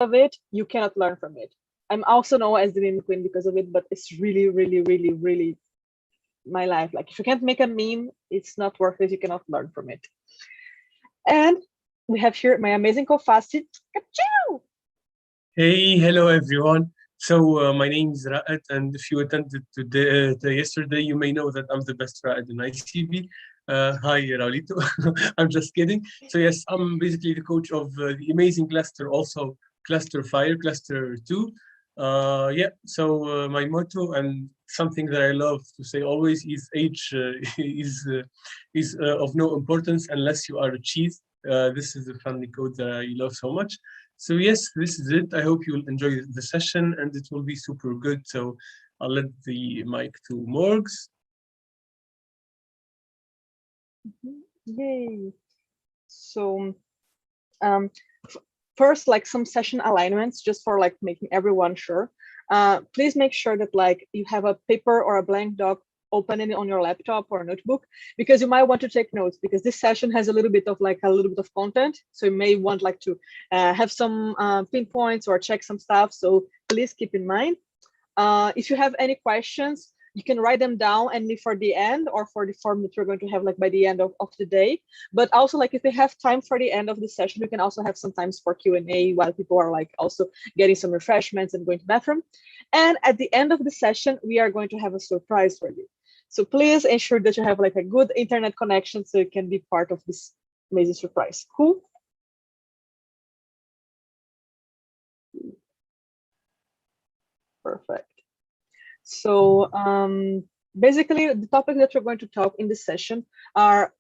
of it, you cannot learn from it. I'm also known as the meme queen because of it, but it's really, really, really, really my life. Like if you can't make a meme, it's not worth it. You cannot learn from it. And we have here my amazing co-fasted. Hey, hello everyone. So my name is Ra'at, and if you attended to yesterday, you may know that I'm the best Ra'at in ICB. Hi, Raulito. I'm just kidding. So yes, I'm basically the coach of the amazing cluster, also Cluster Fire, Cluster 2. Yeah, so my motto and something that I love to say always is age is of no importance unless you are a cheese. This is a family code that I love so much. So yes, this is it. I hope you will enjoy the session and it will be super good. So I'll let the mic to Morgs. Yay. So first, like some session alignments, just for like making everyone sure. Please make sure that like you have a paper or a blank doc open it on your laptop or notebook, because you might want to take notes, because this session has a little bit of content. So you may want like to have some pinpoints or check some stuff. So please keep in mind. If you have any questions, you can write them down and leave for the end or for the form that you're going to have like by the end of the day. But also like if we have time for the end of the session, we can also have some times for Q&A while people are like also getting some refreshments and going to the bathroom. And at the end of the session, we are going to have a surprise for you. So please ensure that you have like a good internet connection so you can be part of this amazing surprise. Cool? Perfect. So basically, the topics that we're going to talk in this session are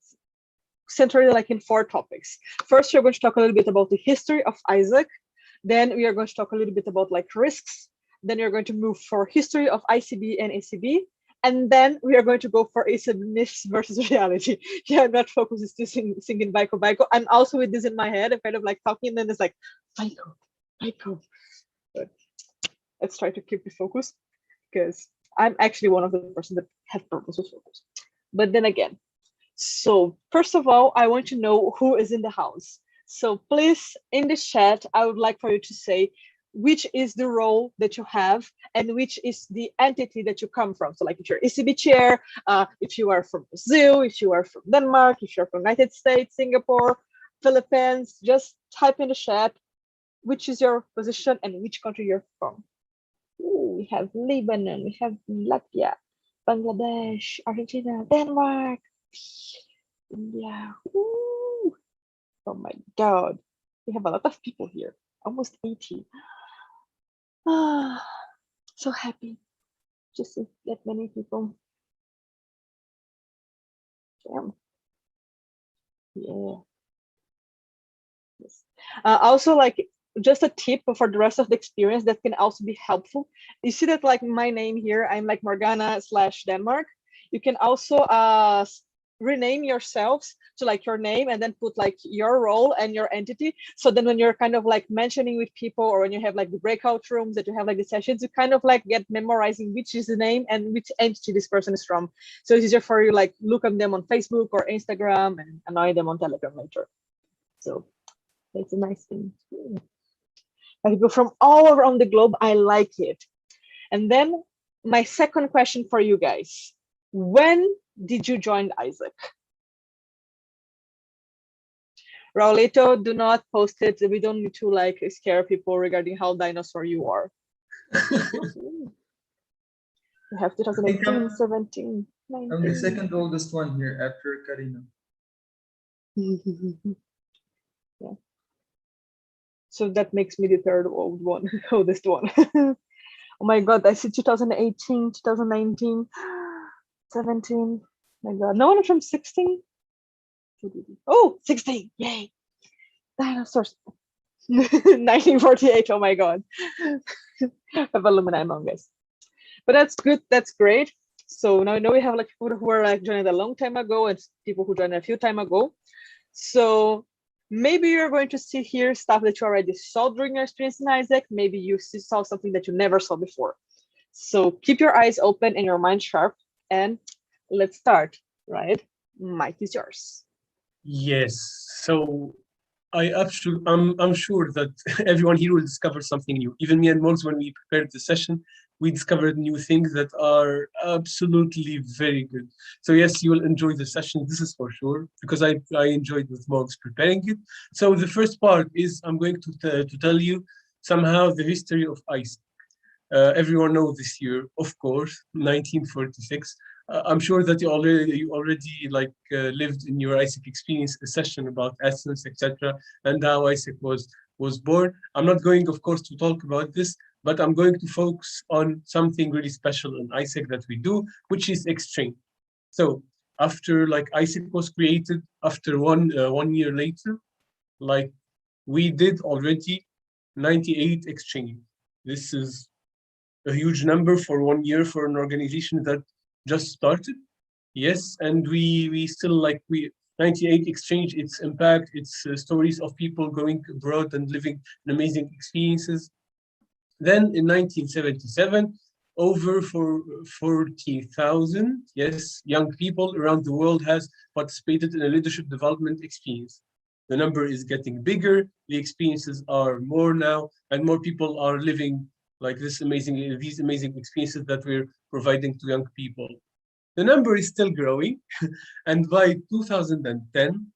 centered like in 4 topics. First, we're going to talk a little bit about the history of Isaac. Then we are going to talk a little bit about like risks. Then you're going to move for history of ICB and ECB. And then we are going to go for ECB myths versus reality. Yeah, I'm not focused to singing VICO, VICO. I'm also with this in my head. I'm kind of like talking, and then it's like VICO, VICO. But let's try to keep the focus, because I'm actually one of the person that have problems with focus. But then again, so first of all, I want to know who is in the house. So please, in the chat, I would like for you to say which is the role that you have and which is the entity that you come from. So like if you're ECB chair, if you are from Brazil, if you are from Denmark, if you're from United States, Singapore, Philippines, just type in the chat which is your position and which country you're from. Ooh, we have Lebanon, we have Latvia, Bangladesh, Argentina, Denmark, India. Ooh. Oh my God, we have a lot of people here, almost 80. Ah, so happy just to get many people. Damn. Yeah. Yes. Also, like just a tip for the rest of the experience that can also be helpful. You see that like my name here, I'm like Morgana/Denmark. You can also rename yourselves to like your name and then put like your role and your entity. So then when you're kind of like mentioning with people, or when you have like the breakout rooms that you have like the sessions, you kind of like get memorizing which is the name and which entity this person is from. So it's easier for you like look at them on Facebook or Instagram and annoy them on Telegram later. So it's a nice thing. People from all around the globe, I like it. And then my second question for you guys: when did you join Isaac? Raulito, do not post it. We don't need to like scare people regarding how dinosaur you are. We have 2018, 17, 19. I'm the second oldest one here after Karina. Yeah. So that makes me the third oldest one. Oh my God, I see 2018, 2019, 17. My God, no one from 16. Oh, 16, yay. Dinosaurs. 1948, oh my God. I have alumni among us. But that's good, that's great. So now we have like people who were like joined a long time ago and people who joined a few time ago. So maybe you're going to see here stuff that you already saw during your experience in Isaac. Maybe you saw something that you never saw before. So keep your eyes open and your mind sharp, and let's start, right? Mic is yours. Yes. So I'm sure that everyone here will discover something new. Even me and Mogs, when we prepared the session, we discovered new things that are absolutely very good. So yes, you will enjoy the session. This is for sure, because I enjoyed with Mogs preparing it. So the first part is I'm going to tell you somehow the history of ICE. Everyone knows this year, of course, 1946. I'm sure that you already lived in your ISIC experience a session about essence, etc., and how ISIC was born. I'm not going, of course, to talk about this, but I'm going to focus on something really special in ISIC that we do, which is exchange. So after ISIC was created, after 1 year later, like we did already 98 exchange. This is a huge number for 1 year for an organization that just started. Yes, and we still 98 exchange its impact, its stories of people going abroad and living amazing experiences. Then in 1977, over for 40,000, yes, young people around the world has participated in a leadership development experience. The number is getting bigger, the experiences are more now, and more people are living these amazing experiences that we're providing to young people. The number is still growing, and by 2010,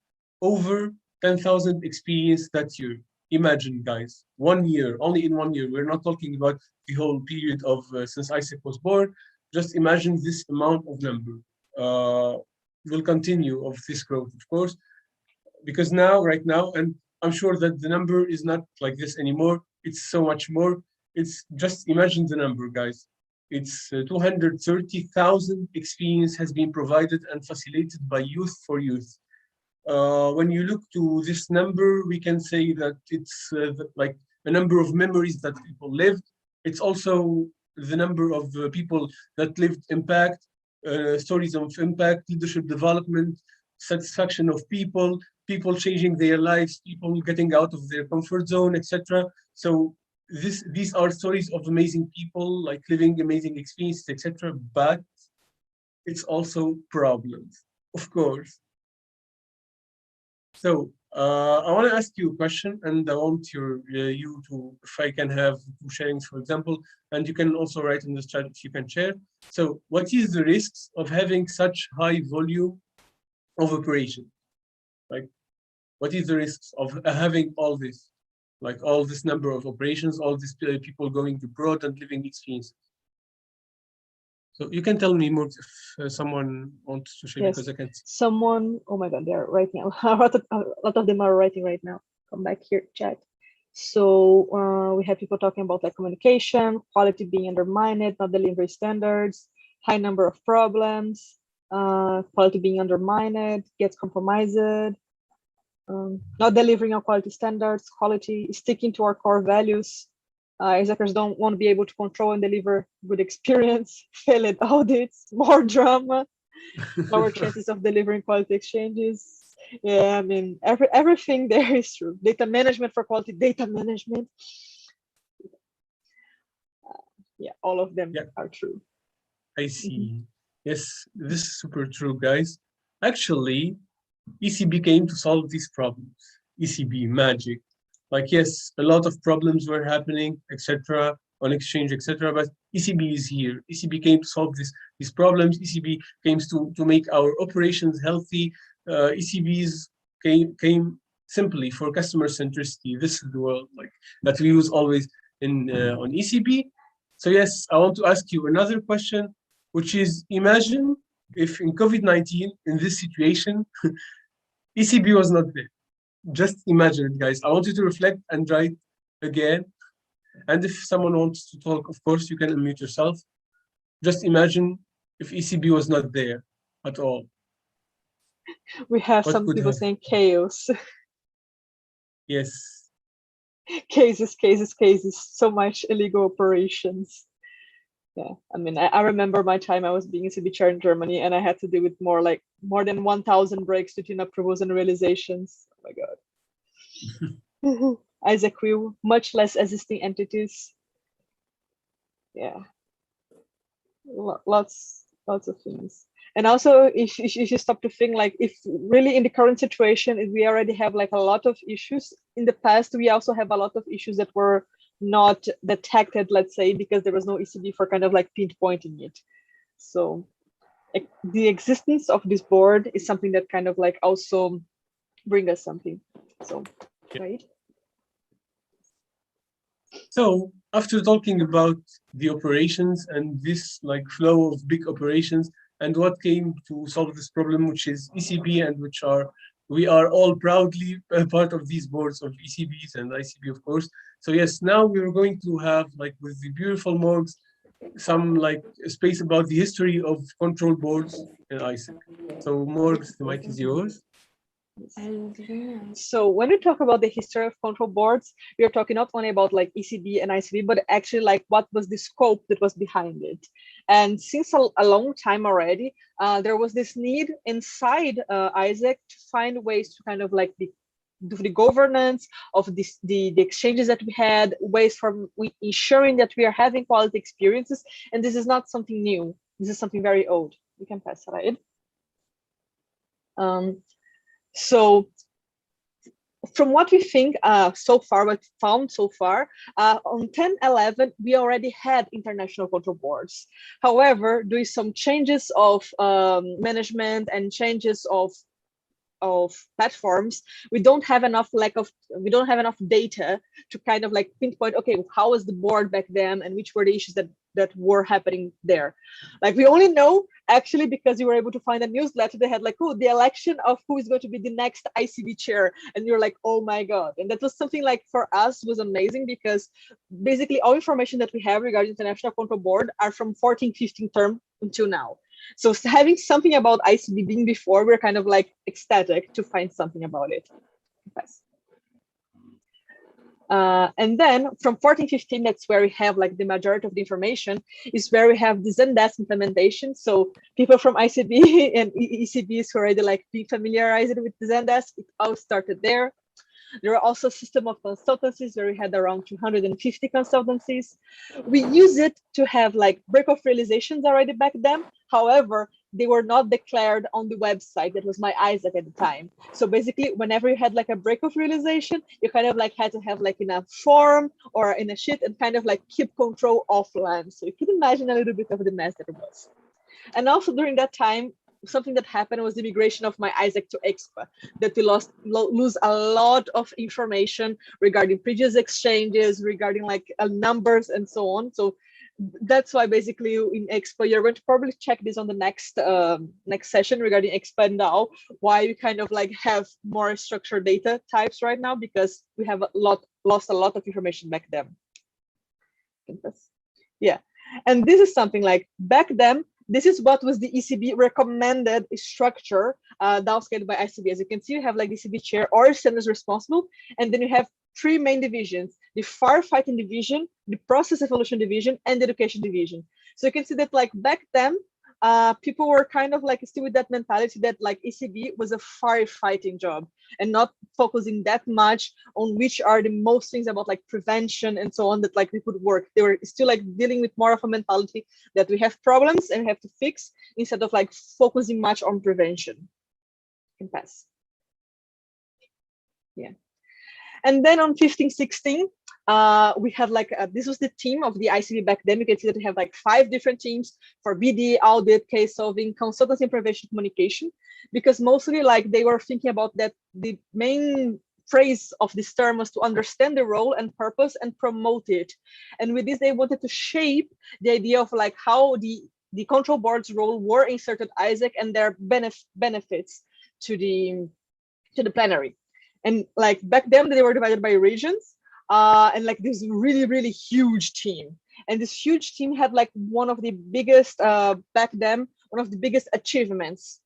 over 10,000 experience that year. Imagine, guys, 1 year, only in 1 year. We're not talking about the whole period of since ISIC was born. Just imagine this amount of number. Will continue of this growth, of course, because right now, and I'm sure that the number is not like this anymore. It's so much more. It's just imagine the number, guys. It's 230,000 experience has been provided and facilitated by youth for youth. When you look to this number, we can say that it's like a number of memories that people lived. It's also the number of people that lived impact, stories of impact, leadership development, satisfaction of people, people changing their lives, people getting out of their comfort zone, etc. So these are stories of amazing people, like living amazing experiences, etc. But it's also problems, of course. So I want to ask you a question, and I want you to, if I can have two sharings, for example, and you can also write in the chat if you can share. So what is the risks of having such high volume of operation? Like, what is the risks of having all this, like all this number of operations, all these people going abroad and living experiences? So you can tell me more if someone wants to share, Yes. because I can't see. Someone, oh my God, they're writing. A lot of them are writing right now. Come back here, chat. So we have people talking about like communication, quality being undermined, not delivery standards, high number of problems, quality being undermined, gets compromised, not delivering on quality standards, quality, sticking to our core values. Executives don't want to be able to control and deliver good experience, failed audits, more drama, lower chances of delivering quality exchanges. Yeah, I mean, everything there is true. Data management for quality data management. Yeah, all of them are true. I see. Yes, this is super true, guys. Actually, ECB came to solve these problems. ECB magic. Like, yes, a lot of problems were happening, etc., on exchange, etc. But ECB is here. ECB came to solve these problems. ECB came to make our operations healthy. ECBs came simply for customer centricity. This is the word that we use always on ECB. So yes, I want to ask you another question, which is, imagine if in COVID-19, in this situation, ECB was not there. Just imagine it, guys. I want you to reflect and write again. And if someone wants to talk, of course, you can unmute yourself. Just imagine if ECB was not there at all. We have some people saying chaos. Yes. Cases. So much illegal operations. Yeah, I mean, I remember my time I was being ECB chair in Germany, and I had to deal with more than 1,000 breaks between approvals and realizations. Oh my God. Isaac will, much less existing entities. Yeah, lots of things. And also, if you stop to think, like, if really in the current situation, if we already have like a lot of issues in the past, we also have a lot of issues that were not detected, let's say, because there was no ECB for kind of like pinpointing it. So the existence of this board is something that kind of like also bring us something. So, right. So after talking about the operations and this like flow of big operations and what came to solve this problem, which is ECB, and we are all proudly part of these boards of ECBs and ICB, of course. So yes, now we're going to have, like, with the beautiful Morgs, some like space about the history of control boards in ISIC. So Morgs, the mic is yours. So when we talk about the history of control boards, we are talking not only about like ECB and ICB, but actually like what was the scope that was behind it. And since a long time already, there was this need inside ISAC to find ways to kind of like do the governance of the exchanges that we had, ways for ensuring that we are having quality experiences. And this is not something new. This is something very old. You can pass it. So from what we think so far, what we found so far, on 1011, we already had international control boards. However, due to some changes of management and changes of platforms, we don't have enough data to kind of like pinpoint, okay, how was the board back then and which were the issues that were happening there. Like, we only know actually because you were able to find a newsletter that had like, oh, the election of who is going to be the next ICB chair, and you're like, oh my god. And that was something like, for us, was amazing, because basically all information that we have regarding international control board are from 14-15 term until now. So having something about ICB being before, we're kind of like ecstatic to find something about it. Yes. And then from 14-15, that's where we have like the majority of the information, is where we have the Zendesk implementation. So people from ICB and ECBs who already like being familiarized with the Zendesk, it all started there. There are also a system of consultancies where we had around 250 consultancies. We use it to have like break-off realizations already back then. However, they were not declared on the website. That was my ISAC at the time. So basically, whenever you had like a break-off realization, you kind of like had to have like in a form or in a sheet and kind of like keep control offline. So you can imagine a little bit of the mess that it was. And also during that time, something that happened was the migration of my ISAC to EXPA, that we lose a lot of information regarding previous exchanges, regarding like numbers and so on. So that's why basically in EXPA, you're going to probably check this on the next session regarding EXPA now, why we kind of like have more structured data types right now, because we have lost a lot of information back then. Yeah, and this is something like back then, this is what was the ECB recommended structure downscaled by ICB. As you can see, you have like the ECB chair or standards responsible, and then you have three main divisions: the firefighting division, the process evolution division, and the education division. So you can see that like back then, people were kind of like still with that mentality that like ECB was a firefighting job and not focusing that much on which are the most things about like prevention and so on that like we could work. They were still like dealing with more of a mentality that we have problems and we have to fix, instead of like focusing much on prevention. You can pass. Yeah. And then on 15-16, we had like, this was the team of the ICB back then. You can see that we have like 5 different teams for BD, audit, case solving, consultancy, and prevention communication, because mostly like they were thinking about that the main phrase of this term was to understand the role and purpose and promote it. And with this, they wanted to shape the idea of like how the control board's role were inserted ISAC and their benefits to the plenary. And like back then they were divided by regions, and like this really, really huge team. And this huge team had like one of the biggest back then, one of the biggest achievements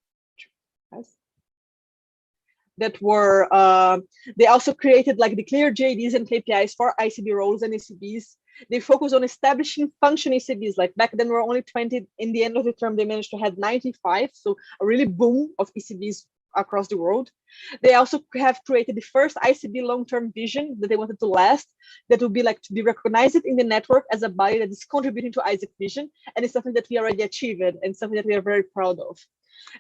that were, they also created like the clear JDs and KPIs for ICB roles and ECBs. They focus on establishing functioning ECBs. Like back then, we were only 20. In the end of the term, they managed to have 95. So a really boom of ECBs across the world. They also have created the first ICB long-term vision that they wanted to last, that would be like to be recognized in the network as a body that is contributing to ISAC vision. And it's something that we already achieved and something that we are very proud of.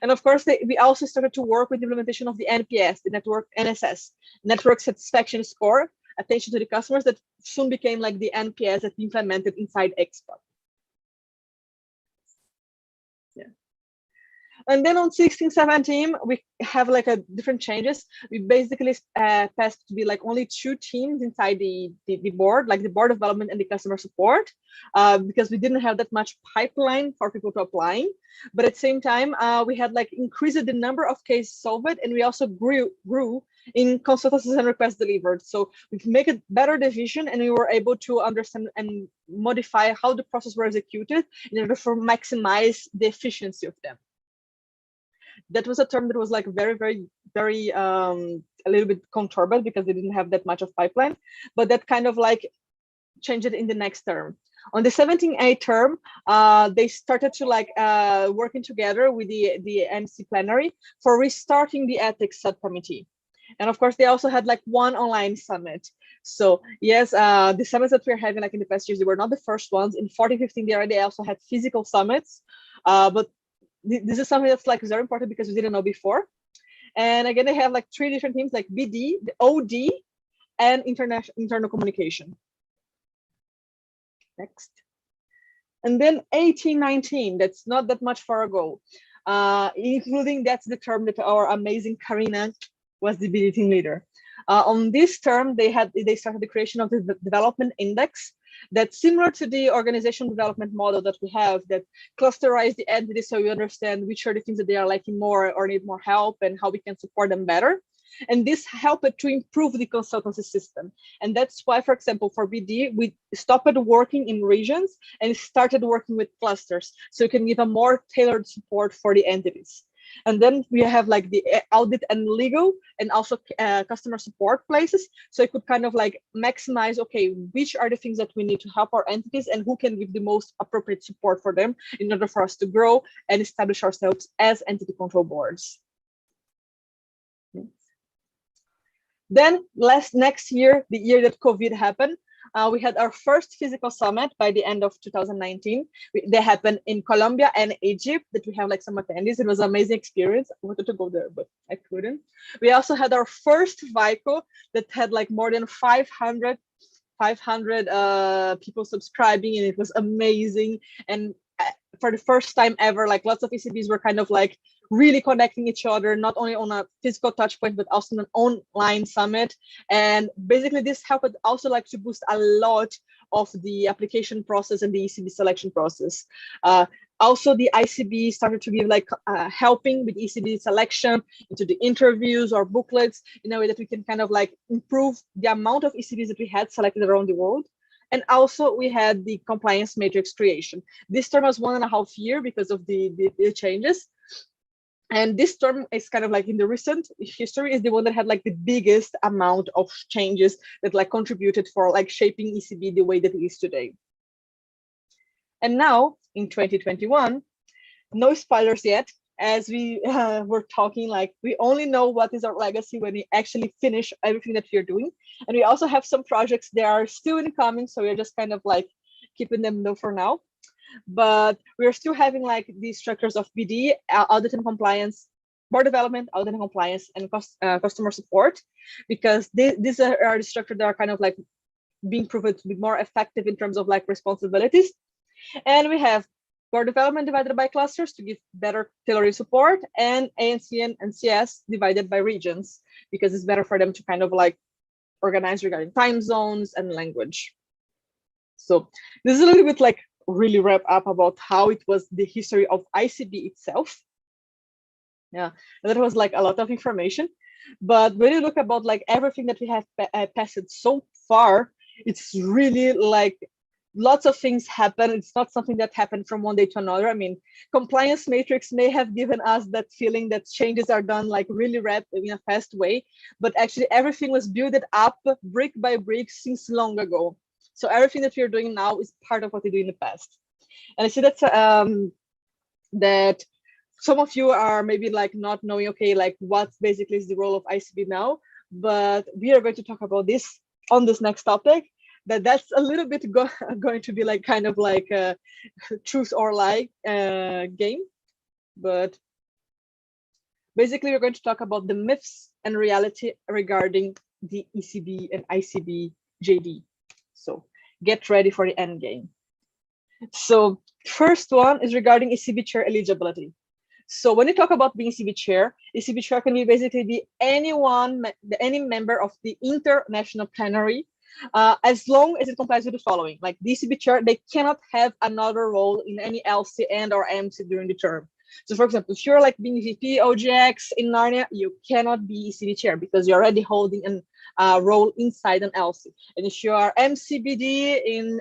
And of course, we also started to work with the implementation of the NPS, the network NSS, network satisfaction score, attention to the customers, that soon became like the NPS that we implemented inside Expo. Yeah. And then on 16, 17, we have like a different changes. We basically passed to be like only 2 teams inside the board, like the board development and the customer support, because we didn't have that much pipeline for people to applying. But at the same time, we had like increased the number of cases solved, and we also grew in consultancies and requests delivered. So we make a better division, and we were able to understand and modify how the process were executed in order to maximize the efficiency of them. That was a term that was like very a little bit conturbed because they didn't have that much of pipeline, but that kind of like changed it in the next term. On the 17A term, they started to like working together with the MC plenary for restarting the ethics subcommittee. And of course, they also had like 1 online summit. So yes, the summits that we're having like in the past years, they were not the first ones. In 14, 15, they already also had physical summits, but this is something that's like very important because we didn't know before. And again, they have like 3 different teams, like BD, the OD, and internal communication. Next. And then 18, 19, that's not that much far ago, including that's the term that our amazing Karina was the BD team leader. On this term, they started the creation of the development index that's similar to the organizational development model that we have, that clusterize the entities so we understand which are the things that they are liking more or need more help and how we can support them better. And this helped to improve the consultancy system. And that's why, for example, for BD, we stopped working in regions and started working with clusters, so you can give a more tailored support for the entities. And then we have like the audit and legal and also customer support places. So it could kind of like maximize, okay, which are the things that we need to help our entities and who can give the most appropriate support for them in order for us to grow and establish ourselves as entity control boards. Then next year, the year that COVID happened, we had our first physical summit by the end of 2019. They happened in Colombia and Egypt, that we have like some attendees. It was an amazing experience. I wanted to go there, but I couldn't. We also had our first VICO that had like more than 500 people subscribing, and it was amazing. And for the first time ever, like lots of ECBs were kind of like really connecting each other, not only on a physical touch point, but also an online summit. And basically this helped also like to boost a lot of the application process and the ECB selection process. Also, the ICB started to give like helping with ECB selection into the interviews or booklets in a way that we can kind of like improve the amount of ECBs that we had selected around the world. And also we had the compliance matrix creation. This term was 1.5 years because of the changes. And this term is kind of like in the recent history is the one that had like the biggest amount of changes that like contributed for like shaping ECB the way that it is today. And now in 2021, no spoilers yet, as we were talking, like we only know what is our legacy when we actually finish everything that we're doing. And we also have some projects that are still incoming, so we're just kind of like keeping them low for now. But we're still having like these structures of BD, audit and compliance, board development, audit and compliance, and customer support, because these are the structures that are kind of like being proven to be more effective in terms of like responsibilities. And we have board development divided by clusters to give better tailoring support, and ANC and CS divided by regions, because it's better for them to kind of like organize regarding time zones and language. So this is a little bit like really wrap up about how it was the history of ICB itself. Yeah, that was like a lot of information. But when you look about like everything that we have passed so far, it's really like lots of things happen. It's not something that happened from one day to another. I mean, compliance matrix may have given us that feeling that changes are done like really rapid in a fast way, but actually everything was built up brick by brick since long ago. So everything that we're doing now is part of what we did in the past. And I see that that some of you are maybe like not knowing, okay, like what basically is the role of ICB now, but we are going to talk about this on this next topic. That's a little bit going to be like kind of like a truth or lie game, but Basically, we're going to talk about the myths and reality regarding the ECB and ICB JD. So get ready for the end game. So first one is regarding ECB chair eligibility. So when you talk about being ECB chair can be basically be any member of the international plenary, as long as it complies with the following. Like the ECB chair, they cannot have another role in any LC and or MC during the term. So for example, if you're like being VP OGX in Narnia, you cannot be ECB chair because you're already holding a role inside an LC. And if you are MCBD in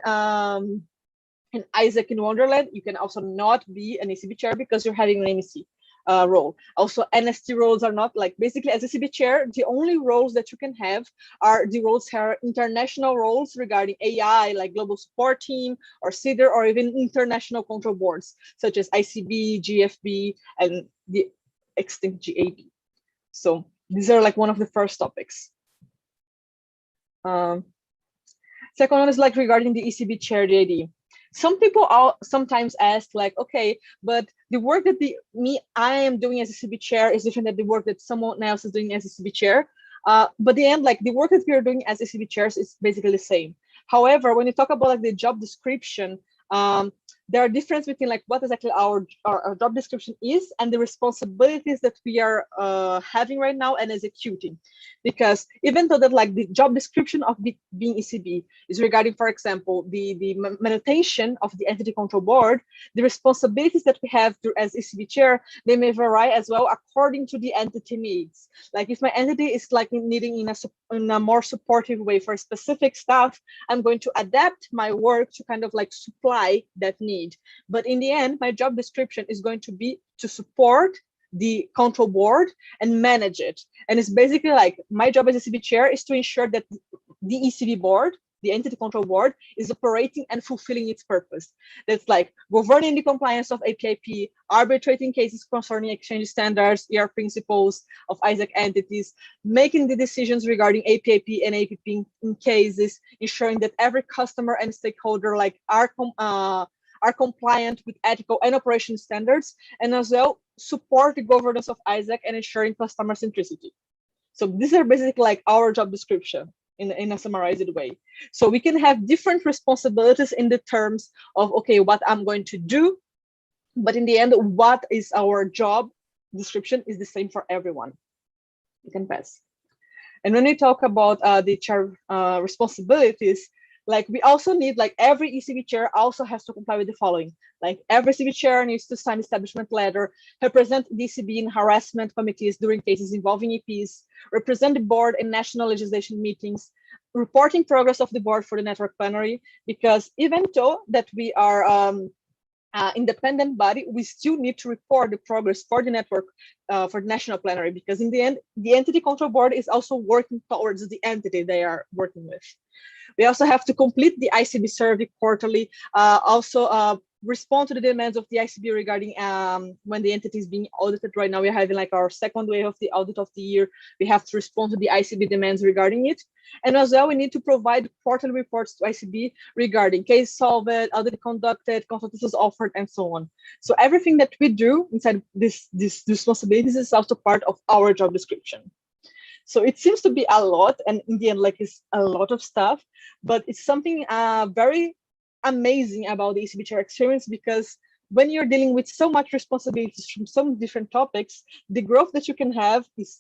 Isaac in Wonderland, you can also not be an ECB chair because you're having an MEC role. Also, NST roles are not like, basically as ECB chair, the only roles that you can have are the roles that are international roles regarding AI, like Global Support Team or CIDR, or even international control boards, such as ICB, GFB, and the extinct GAB. So these are like one of the first topics. Second one is like regarding the ECB chair JD. Some people sometimes ask like, okay, but the work that I am doing as a ECB chair is different than the work that someone else is doing as a ECB chair. But the end, like the work that we are doing as ECB chairs is basically the same. However, when you talk about like the job description, there are differences between like what exactly our job description is and the responsibilities that we are having right now and executing. Because even though that like the job description of being ECB is regarding, for example, the meditation of the entity control board, the responsibilities that we have as ECB chair, they may vary as well according to the entity needs. Like if my entity is like needing in a more supportive way for specific stuff, I'm going to adapt my work to kind of like supply that need. But in the end, my job description is going to be to support the control board and manage it. And it's basically like my job as ECB chair is to ensure that the ECB board, the entity control board, is operating and fulfilling its purpose. That's like governing the compliance of APIP, arbitrating cases concerning exchange standards, ER principles of Isaac entities, making the decisions regarding APIP and APP in cases, ensuring that every customer and stakeholder like are compliant with ethical and operation standards, and as well support the governance of Isaac and ensuring customer centricity. So these are basically like our job description in a summarized way. So we can have different responsibilities in the terms of, okay, what I'm going to do, but in the end, what is our job description is the same for everyone. You can pass. And when we talk about the chair responsibilities, like we also need, like every ECB chair also has to comply with the following. Like every ECB chair needs to sign establishment letter, represent the ECB in harassment committees during cases involving EPs, represent the board in national legislation meetings, reporting progress of the board for the network plenary, because even though that we are independent body, we still need to report the progress for the network, for the national plenary, because in the end, the entity control board is also working towards the entity they are working with. We also have to complete the ICB survey quarterly, also respond to the demands of the ICB regarding when the entity is being audited. Right now, we're having like our second wave of the audit of the year. We have to respond to the ICB demands regarding it. And as well, we need to provide quarterly reports to ICB regarding case solved, audit conducted, consultancies offered, and so on. So everything that we do inside these responsibilities is also part of our job description. So it seems to be a lot, and in the end, like it's a lot of stuff, but it's something very amazing about the ECB chair experience, because when you're dealing with so much responsibilities from some different topics, the growth that you can have is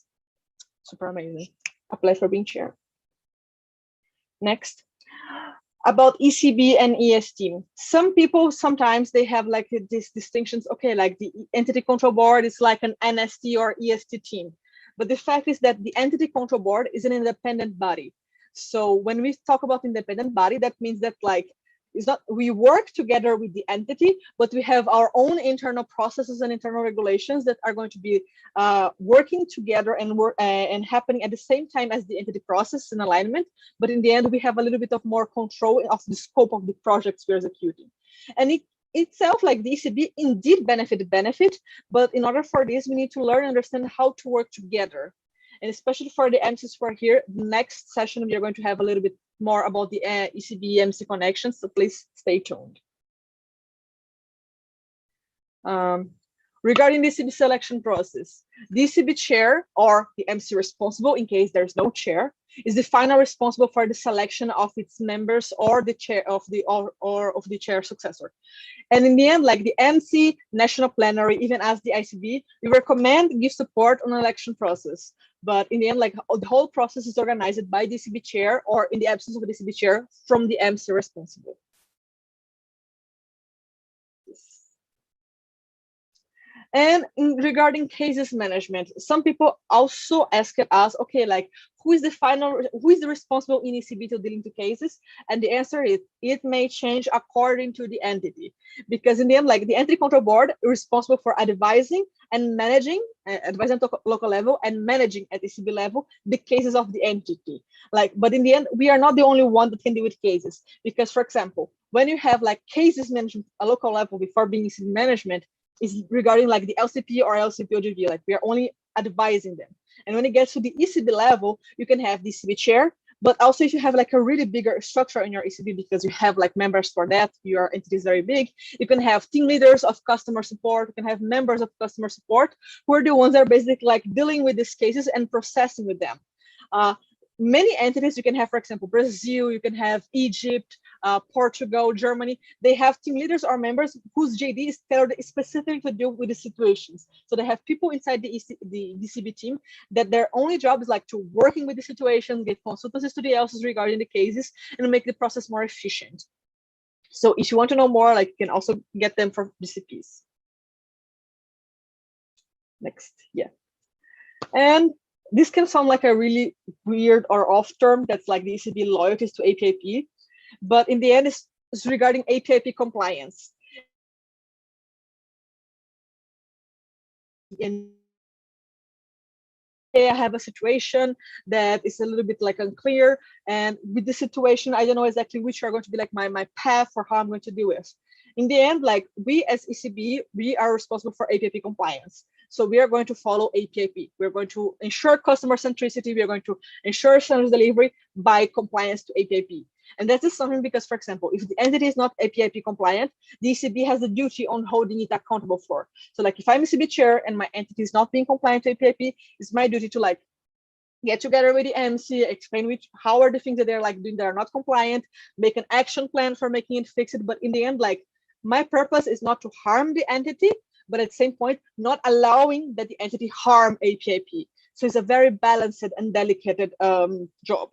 super amazing. Apply for being chair. Next, about ECB and EST. Some people, sometimes they have like these distinctions, okay, like the entity control board is like an NST or EST team. But the fact is that the entity control board is an independent body. So when we talk about independent body, that means that like it's not we work together with the entity, but we have our own internal processes and internal regulations that are going to be working together and happening at the same time as the entity process in alignment. But in the end, we have a little bit of more control of the scope of the projects we're executing. And it itself, like the ECB, indeed benefit, but in order for this, we need to learn and understand how to work together. And especially for the MCs who are here, the next session, we are going to have a little bit more about the ECB MC connections, so please stay tuned. Regarding the ECB selection process, the ECB chair or the MC responsible, in case there's no chair, is the final responsible for the selection of its members or the chair of the or of the chair successor. And in the end, like the MC, national plenary, even as the ICB, we recommend give support on the election process. But in the end, like the whole process is organized by the ECB chair or in the absence of the ECB chair from the MC responsible. And regarding cases management, some people also ask us, okay, like who is the responsible in ECB to dealing to cases? And the answer is it may change according to the entity, because in the end, like the entity control board is responsible for advising and managing, advising at local level and managing at ECB level the cases of the entity. Like, but in the end, we are not the only one that can deal with cases, because for example, when you have like cases management at local level before being ECB management, is regarding like the LCP or LCP OGV, like we are only advising them. And when it gets to the ECB level, you can have the ECB chair, but also if you have like a really bigger structure in your ECB because you have like members for that, your entity is very big, you can have team leaders of customer support, you can have members of customer support who are the ones that are basically like dealing with these cases and processing with them. Many entities you can have, for example, Brazil, you can have Egypt, Portugal, Germany, they have team leaders or members whose JD is tailored specifically to deal with the situations. So they have people inside the ECB team that their only job is like to working with the situation, get consultancies to the LCs regarding the cases, and make the process more efficient. So if you want to know more, like you can also get them from BCPs. Next, yeah. And this can sound like a really weird or off term that's like the ECB loyalties to APIP, but in the end, it's regarding APIP compliance. And I have a situation that is a little bit like unclear, and with the situation, I don't know exactly which are going to be like my path for how I'm going to deal with. In the end, like we as ECB, we are responsible for APIP compliance. So we are going to follow APIP. We're going to ensure customer centricity. We are going to ensure service delivery by compliance to APIP. And that is something because, for example, if the entity is not APIP compliant, the ECB has the duty on holding it accountable for. So like if I'm ECB chair and my entity is not being compliant to APIP, it's my duty to like get together with the MC, explain how are the things that they're like doing that are not compliant, make an action plan for making it fix it. But in the end, like my purpose is not to harm the entity, but at the same point, not allowing that the entity harm APIP. So it's a very balanced and delicate job.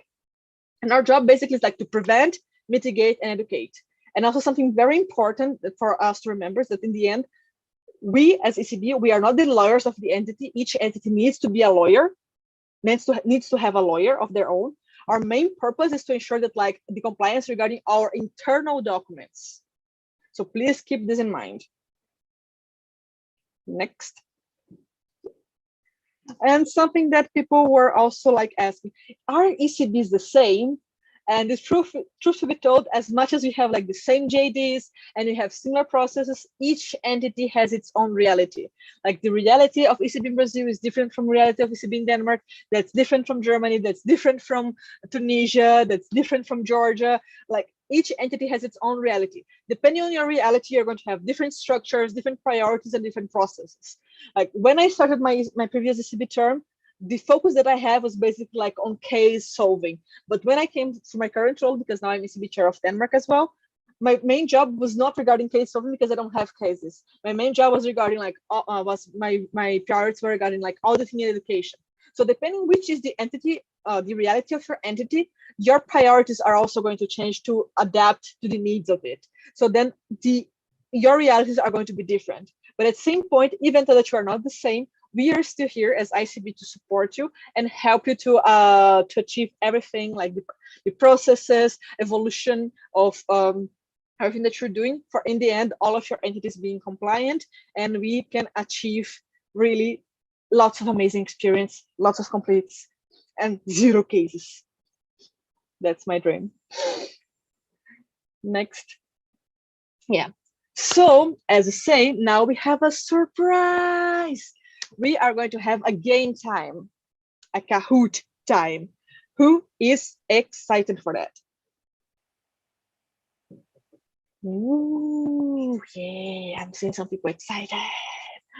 And our job basically is like to prevent, mitigate, and educate. And also something very important for us to remember is that in the end, we as ECB, we are not the lawyers of the entity. Each entity needs to be a lawyer, needs to have a lawyer of their own. Our main purpose is to ensure that like the compliance regarding our internal documents. So please keep this in mind. Next. And something that people were also like asking, are ECBs the same? And the truth to be told, as much as we have like the same JDs and we have similar processes, each entity has its own reality. Like the reality of ECB in Brazil is different from reality of ECB in Denmark. That's different from Germany. That's different from Tunisia. That's different from Georgia. Like each entity has its own reality. Depending on your reality, you're going to have different structures, different priorities, and different processes. Like when I started my previous ECB term, the focus that I have was basically like on case solving. But when I came to my current role, because now I'm ECB chair of Denmark as well, my main job was not regarding case solving because I don't have cases. My main job was regarding like my priorities were regarding like auditing and education. So depending which is the entity, the reality of your entity, your priorities are also going to change to adapt to the needs of it. So then your realities are going to be different. But at the same point, even though that you are not the same, we are still here as ICB to support you and help you to achieve everything, like the processes, evolution of everything that you're doing for, in the end, all of your entities being compliant, and we can achieve really lots of amazing experience, lots of completes, and 0 cases. That's my dream. Next. Yeah. So, as I say, now we have a surprise. We are going to have a game time, a Kahoot time. Who is excited for that? Ooh, yeah, I'm seeing some people excited.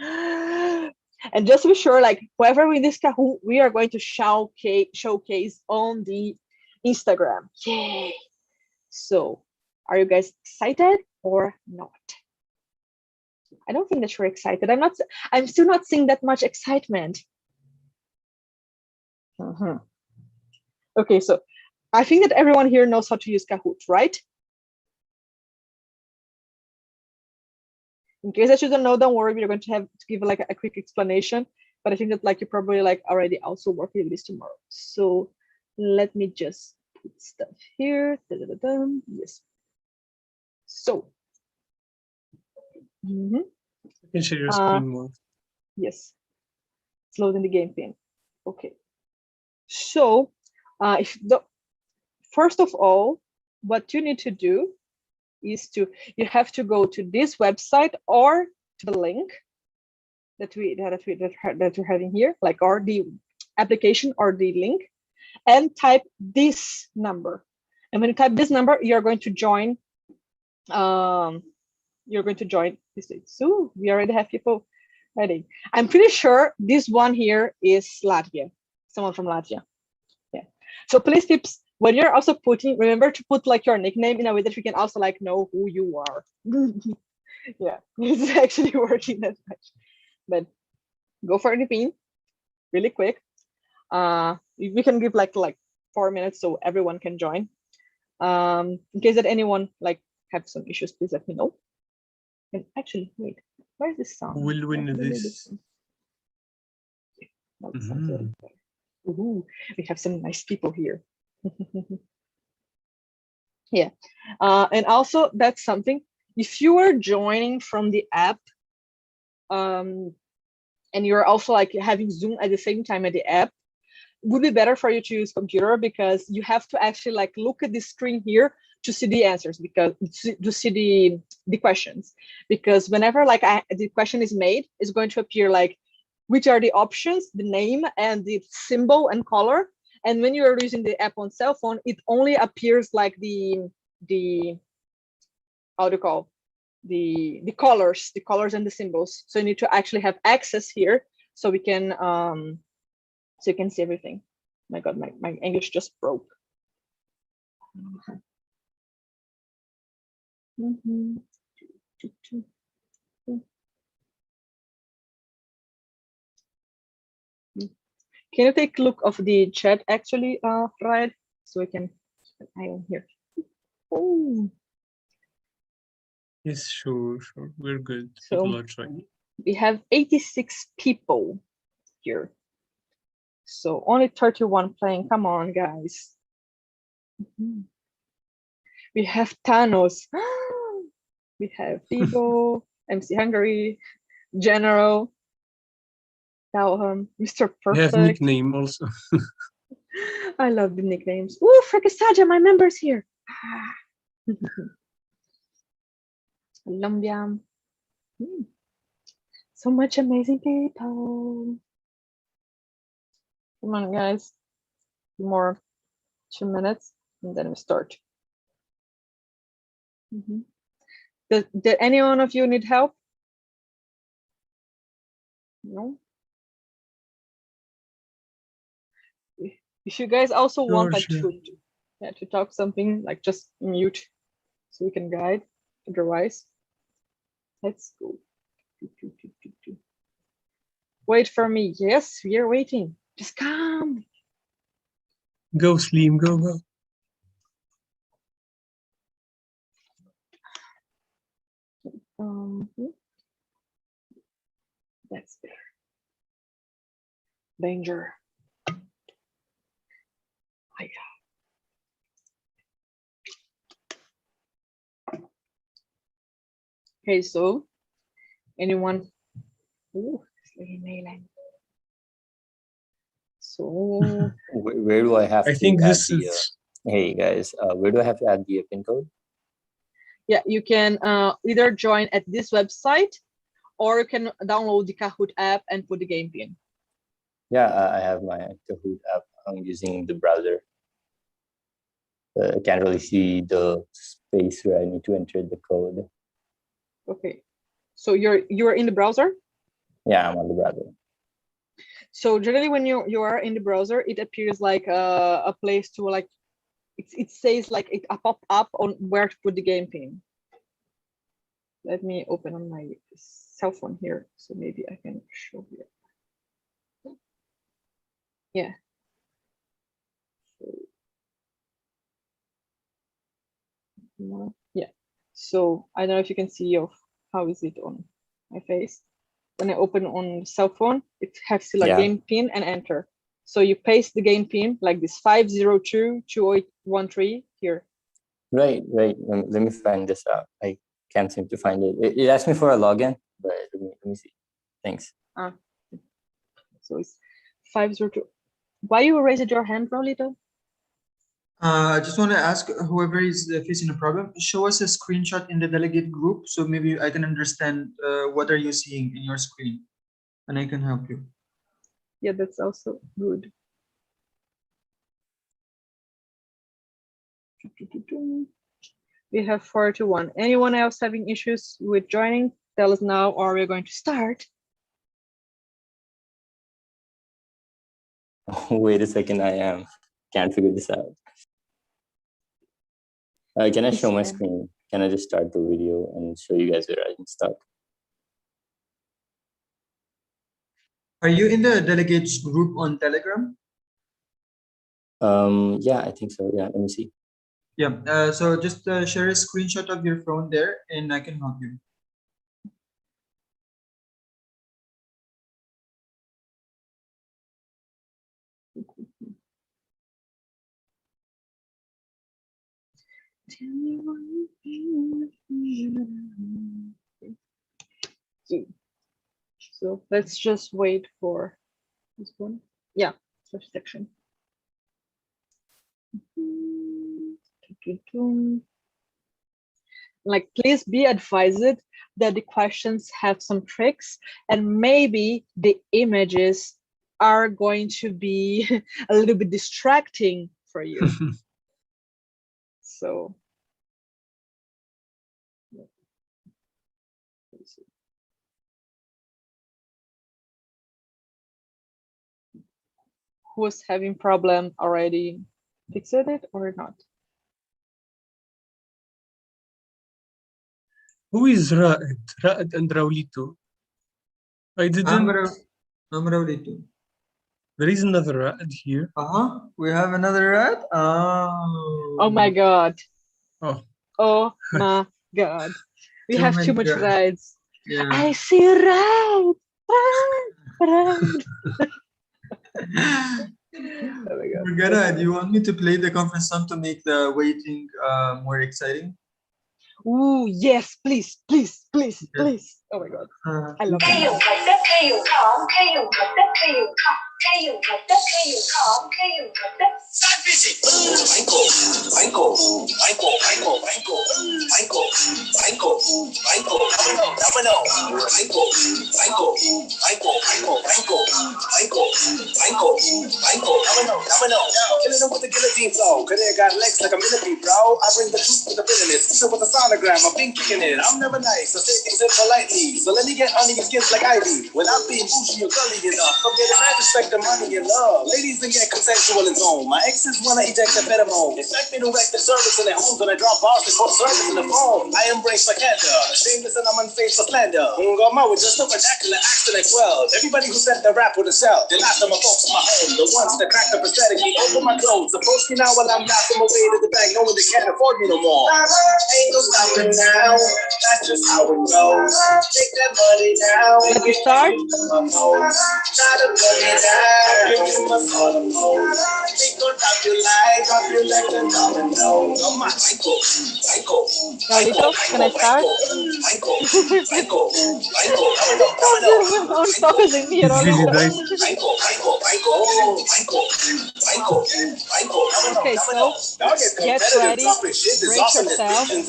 And just to be sure, like whoever wins this Kahoot, we are going to showcase on the Instagram. Yay! So, are you guys excited or not? I don't think that you're excited. I'm still not seeing that much excitement. Okay, so I think that everyone here knows how to use Kahoot, right? In case that you don't know, don't worry, we're going to have to give like a quick explanation, but I think that like you probably like already also working with this tomorrow. So let me just put stuff here. Yes. So. You can share your screen more. Yes. It's loading the game pin. Okay. So first of all, what you need to do is you have to go to this website or to the link that we're having here, like or the application or the link, and type this number. And when you type this number, you're going to join. This. So we already have people ready. I'm pretty sure this one here is Latvia. Someone from Latvia. Yeah. So please, tips. When you're also remember to put like your nickname in a way that we can also like know who you are. Yeah, it's actually working that much. But go for the pin really quick. We can give like 4 minutes so everyone can join. In case that anyone like have some issues, please let me know. And actually, wait, where's this sound? Who will win this? Ooh, we have some nice people here. Yeah, and also that's something. If you are joining from the app, and you're also like having Zoom at the same time at the app, it would be better for you to use computer because you have to actually like look at the screen here to see the answers, because to see the questions, because whenever like the question is made, it's going to appear like which are the options, the name and the symbol and color. And when you're using the app on cell phone, it only appears like the how do you call the colors and the symbols. So you need to actually have access here so we can so you can see everything. My God, my English just broke. Can you take a look of the chat actually, Fred, so we can keep an eye on here. Oh. Yes, sure. We're good. So people are joining. We have 86 people here. So only 31 playing. Come on, guys. We have Thanos. We have Fibo, MC Hungary, General, Mr. Perfect. We have nickname also. I love the nicknames. Ooh, Frikasaja, my member's here. Colombian. So much amazing people. Come on, guys. More 2 minutes, and then we start. Did any one of you need help? No? If you guys also want like to talk something, like just mute so we can guide. Otherwise, let's go. Wait for me. Yes, we are waiting. Just come. Go, Slim. Go. That's there. Danger. Okay, so anyone? Ooh, so where do I have I to think add this the, is hey guys, where do I have to add the PIN code? Yeah, you can either join at this website or you can download the Kahoot app and put the game pin. Yeah, I have my Kahoot app. I'm using the browser. I can't really see the space where I need to enter the code. Okay, so you're in the browser? Yeah, I'm on the browser. So generally, when you are in the browser, it appears like a place to like. It says like a pop up on where to put the game pin. Let me open on my cell phone here, so maybe I can show you. Yeah. Yeah. So I don't know if you can see how is it on my face. When I open on cell phone, it has still a game pin and enter. So you paste the game pin like this 5022813 here. Right. Let me find this out. I can't seem to find it. It asked me for a login, but let me see. Thanks. So it's 502. Why you raised your hand, Raulito? I just want to ask whoever is facing a problem, show us a screenshot in the delegate group, so maybe I can understand what are you seeing in your screen, and I can help you. Yeah, that's also good. We have 4 to 1. Anyone else having issues with joining? Tell us now, or we're going to start. Wait a second, can't figure this out. Can I show my screen? Can I just start the video and show you guys where I'm stuck? Are you in the delegates group on Telegram? Yeah, I think so. Yeah, let me see. Yeah, so just share a screenshot of your phone there and I can help you. So let's just wait for this one. Yeah, first section. Like, please be advised that the questions have some tricks and maybe the images are going to be a little bit distracting for you. So who's having problem already fixed it or not? Who is Ra'ed? Ra'ed and Raulito. I didn't. I'm Raulito. There is another Ra'ed here. We have another rat. Oh my god. Oh my god. We have too much rides. Yeah. I see ride. Ride. Oh my god. Morgana, do you want me to play the conference song to make the waiting more exciting? Ooh, yes, please. Oh my god. I love it. Start visit. Killing them with the guillotine flow. Cause they got legs like a millipede, bro. I bring the truth with the bitterness. So with the sonogram, I've been kicking it. I'm never nice. I say things in politely. So let me get under your skins like Ivy. Without being bougie or gully enough. I'm getting mad respect and money and love. Ladies can get consensual and zone. My exes wanna eject the pheromone. Expect me to wreck the service in their homes when I drop bars before service in the phone. I embrace my candor. Shameless and I'm unfazed for slander. Ngoma with just a vernacular accent like well. Everybody who said the rap would sell. The last of my folks in my home. The ones that crack the prosthetic. Open my clothes. Approach me now while I'm laughing my way to the bag, knowing they can't afford me no more. Ain't no stopping now. That's just how it goes. Take that money now. Let me start. Try to put it down. Give you my soul of hope. They gon' drop you like, drop you like a domino. Oh my Vico. Raulito, can I start? On focusing me, Raulito. Okay, so get ready, brace yourself, and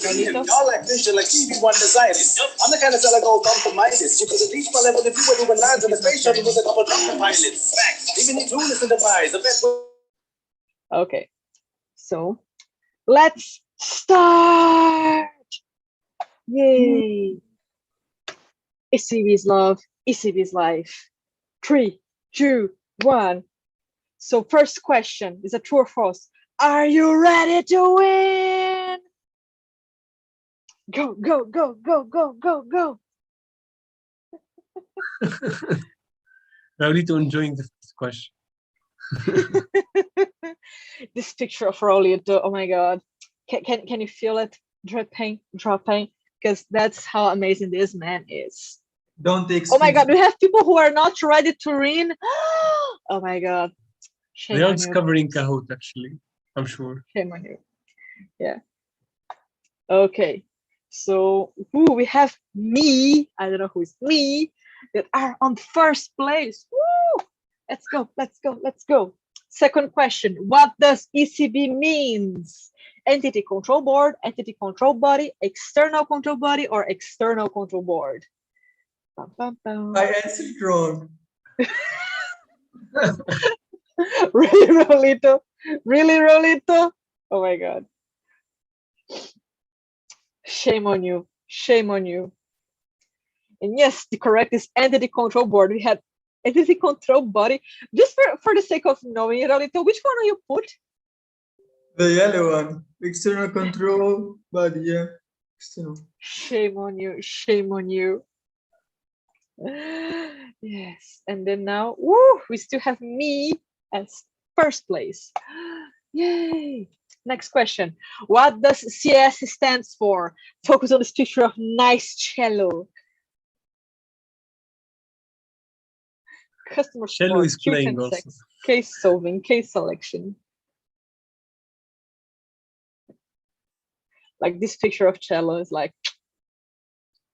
Raulito. Y'all like vision like TV one desires. I'm the kind of seller go bump the Midas. You could have reached my level if you were doing lines on the space shuttle with a couple of drunken pilots. Facts. Even need to listen to wise. The best. Okay, so let's start. Yay. ECB is love, ECB is life. 3, 2, 1. So first question is a true or false. Are you ready to win? Go, go, go, go, go, go, go. Raulito enjoying the first question. This picture of Raulito, oh my God. Can you feel it dripping, dropping? Because that's how amazing this man is. Don't take Oh my God, screenshots. we have people who are not ready to win. Oh my God. Shame They are on you. discovering Kahoot, actually, I'm sure. Shame on you. Yeah. Okay. So we have me, I don't know who is me, that are on first place. Woo! Let's go, let's go, let's go. Second question, what does ECB means? Entity control board, entity control body, external control body, or external control board? Bum, bum, bum. I answered wrong. Really, Rolito? Really, Rolito? Oh my God. Shame on you. Shame on you. And yes, the correct is entity control board. We had entity control body. Just for the sake of knowing it, Rolito, which one do you put? The yellow one. External control body, yeah. External. Shame on you. Shame on you. Yes. And then now, woo, we still have me as first place. Yay. Next question. What does CS stands for? Focus on this picture of nice cello. Customer Cello support, is cute playing and also. sex, case solving, case selection. Like this picture of cello is like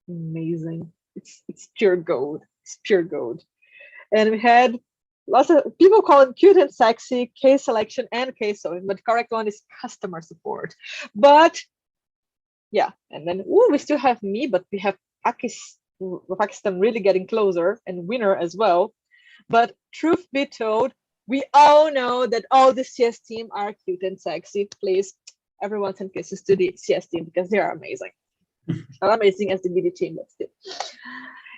amazing. It's pure gold. It's pure gold. And we had lots of people call it cute and sexy, case selection, and case solving, but the correct one is customer support. But yeah, and then we still have me, but we have Pakistan really getting closer and winner as well. But truth be told, we all know that all the CS team are cute and sexy. Please, everyone send kisses to the CS team because they are amazing. Not amazing as the BD team, but still.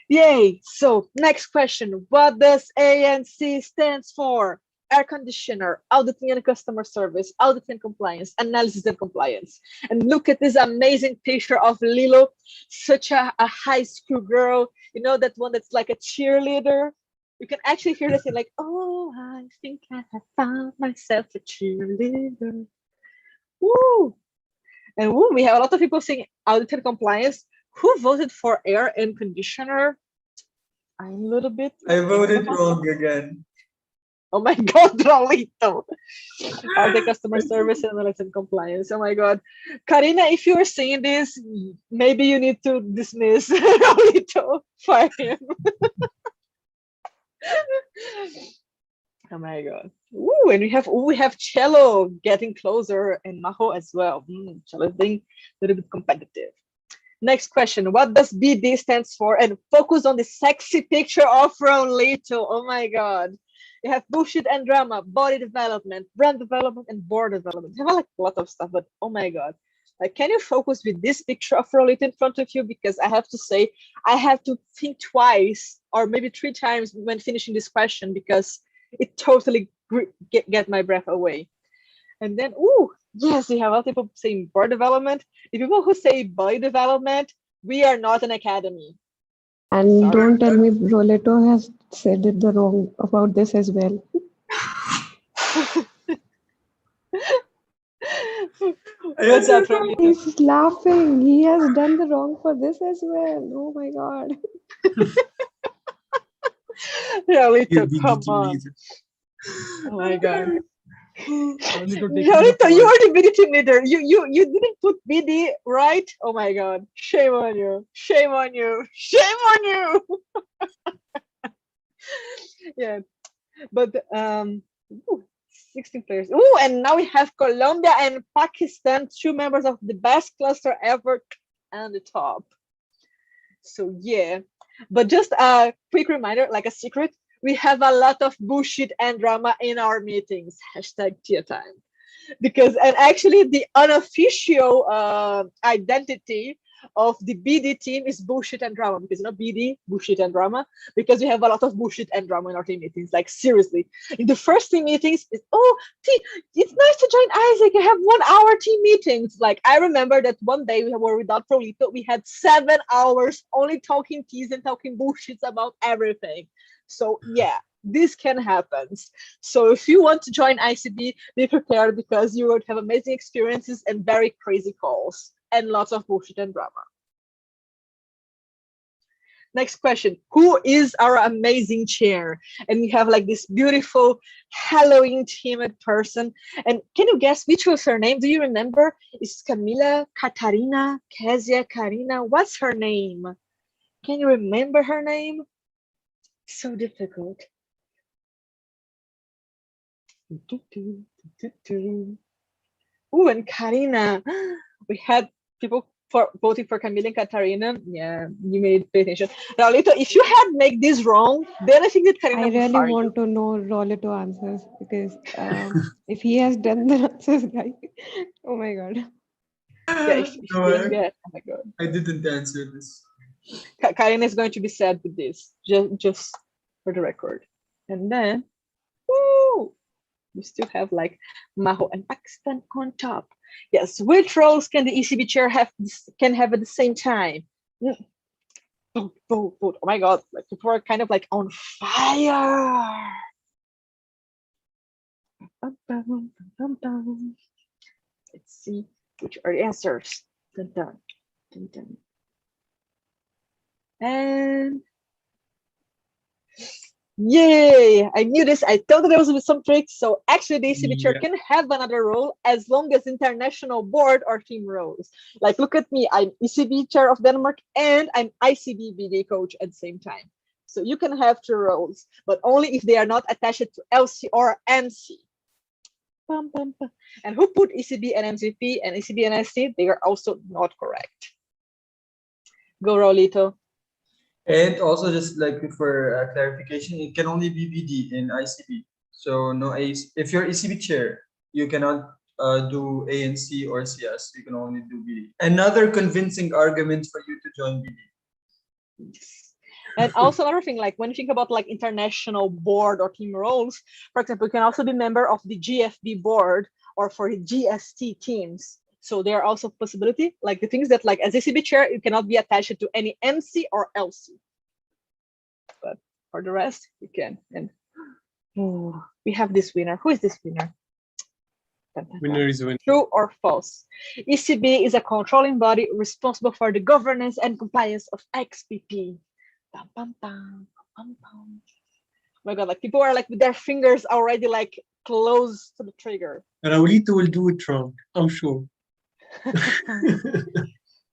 Yay! So next question, what does ANC stands for? Air conditioner, auditing and customer service, audit and compliance, analysis and compliance. And look at this amazing picture of Lilo, such a high school girl. You know, that one that's like a cheerleader. You can actually hear this in like, oh, I think I have found myself a cheerleader. Woo! And woo, we have a lot of people saying audit and compliance. Who voted for air and conditioner? I'm a little bit. I voted wrong again. Oh my God, Raulito. All the customer service and analytics and compliance. Oh my God. Karina, if you are seeing this, maybe you need to dismiss Raulito. Fire him. Oh my God. Ooh, and we have cello getting closer and Maho as well. Cello is being a little bit competitive. Next question. What does BD stands for? And focus on the sexy picture of Raulito. Oh my God. You have bullshit and drama, body development, brand development, and board development. You have like a lot of stuff, but oh my God. Like, can you focus with this picture of Raulito in front of you? Because I have to say, I have to think twice or maybe 3 times when finishing this question because it totally get my breath away. And then, ooh, yes, we have a lot of people saying board development. The people who say body development, we are not an academy. And Sorry. don't tell me Roleto has said it the wrong about this as well. What's up, Raulito? He's laughing. He has done the wrong for this as well. Oh my God. Raulito, BD come team on. leader. Oh my God. Raulito, Raulito, you are the BD team leader. You didn't put BD right? Oh my God. Shame on you. Shame on you. Shame on you. Yeah. But 16 players. Oh, and now we have Colombia and Pakistan, 2 members of the best cluster ever on the top. So yeah. But just a quick reminder, like a secret, we have a lot of bullshit and drama in our meetings. #Tia time. Because, and actually the unofficial identity of the BD team is bullshit and drama, because BD, bullshit and drama, because we have a lot of bullshit and drama in our team meetings. Like seriously, in the first team meetings, it's nice to join Isaac. I have 1 hour team meetings. Like I remember that one day we were without Prolito, we had 7 hours only talking teas and talking bullshits about everything. So yeah, this can happen. So if you want to join ICB, be prepared, because you will have amazing experiences and very crazy calls and lots of bullshit and drama. Next question, who is our amazing chair? And we have like this beautiful Halloween themed person. And can you guess which was her name? Do you remember? Is Camila, Katarina, Kezia, Karina? What's her name? Can you remember her name? So difficult. Oh, and Karina. We had people voting for Camila and Katarina. Yeah, you made pay attention. Raulito, if you had made this wrong, then I think that Karina I would really fire you. want to know Rolito answers, because if he has done the answers right, oh my god. Yeah, if you No, didn't get, oh my god. I didn't answer this. Karina is going to be sad with this, just for the record. And then, woo, we still have like Maho and Pakistan on top. Yes, which roles can the ECB chair have at the same time? Vote, vote, vote. Oh my god, like people are kind of like on fire. Let's see which are the answers. Dun, dun, dun, dun. And yay, I knew this. I thought that there was some tricks. So actually the ECB chair can have another role as long as international board or team roles. Like look at me, I'm ECB chair of Denmark and I'm ICB BD coach at the same time. So you can have 2 roles, but only if they are not attached to LC or MC. Bum, bum, bum. And who put ECB and MCP and ECB and SC? They are also not correct. Go, Raulito. And also, just like for clarification, it can only be BD in ICB. So no AC. If you're ECB chair, you cannot do ANC or CS. You can only do BD. Another convincing argument for you to join BD. And also another thing, like when you think about like international board or team roles, for example, you can also be member of the GFB board or for the GST teams. So there are also possibility, like the things that like as ECB chair, you cannot be attached to any MC or LC. But for the rest, you can. And we have this winner. Who is this winner? Winner is winner. True or false? ECB is a controlling body responsible for the governance and compliance of XPP. Bum, bum, bum, bum, bum. Oh my god, like people are like with their fingers already like close to the trigger. Raulito will do it wrong, I'm sure.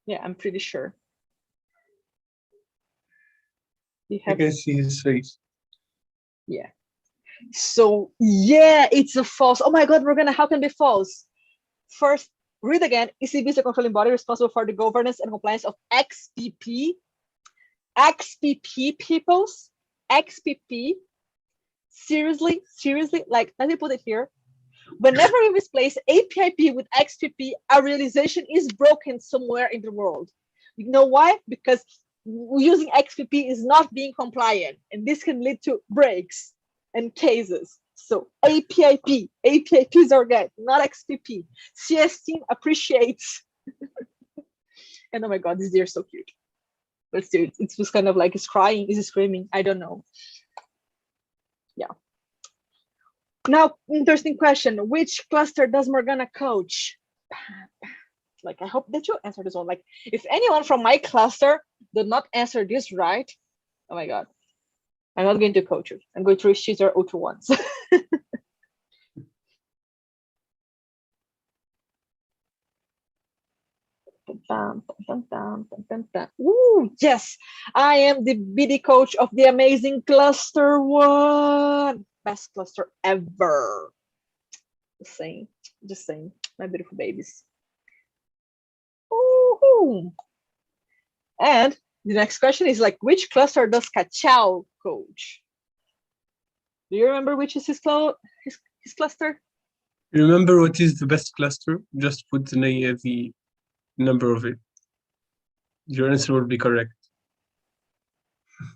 Yeah, I'm pretty sure. I can see his face. Yeah. So yeah, it's a false. Oh my god, Morgana, how can it be false? First, read again. ECB is a controlling body responsible for the governance and compliance of XPP. XPP peoples. XPP. Seriously, like let me put it here. Whenever we misplace APIP with XPP, our realization is broken somewhere in the world. You know why? Because using XPP is not being compliant, and this can lead to breaks and cases. So APIPs are good, not XPP. CS team appreciates. And oh my god, these deer are so cute. But still, it's just kind of like it's crying, is it screaming? I don't know. Yeah. Now, interesting question. Which cluster does Morgana coach? Like, I hope that you answer this one. Like, if anyone from my cluster did not answer this right, oh my god, I'm not going to coach you. I'm going to reshoot your O2 once. Ooh, yes, I am the BD coach of the amazing cluster 1. Best cluster ever. Just saying, my beautiful babies. Ooh. And the next question is like, which cluster does Kachao coach? Do you remember which is his cluster? Remember what is the best cluster? Just put the number of it. Your answer will be correct.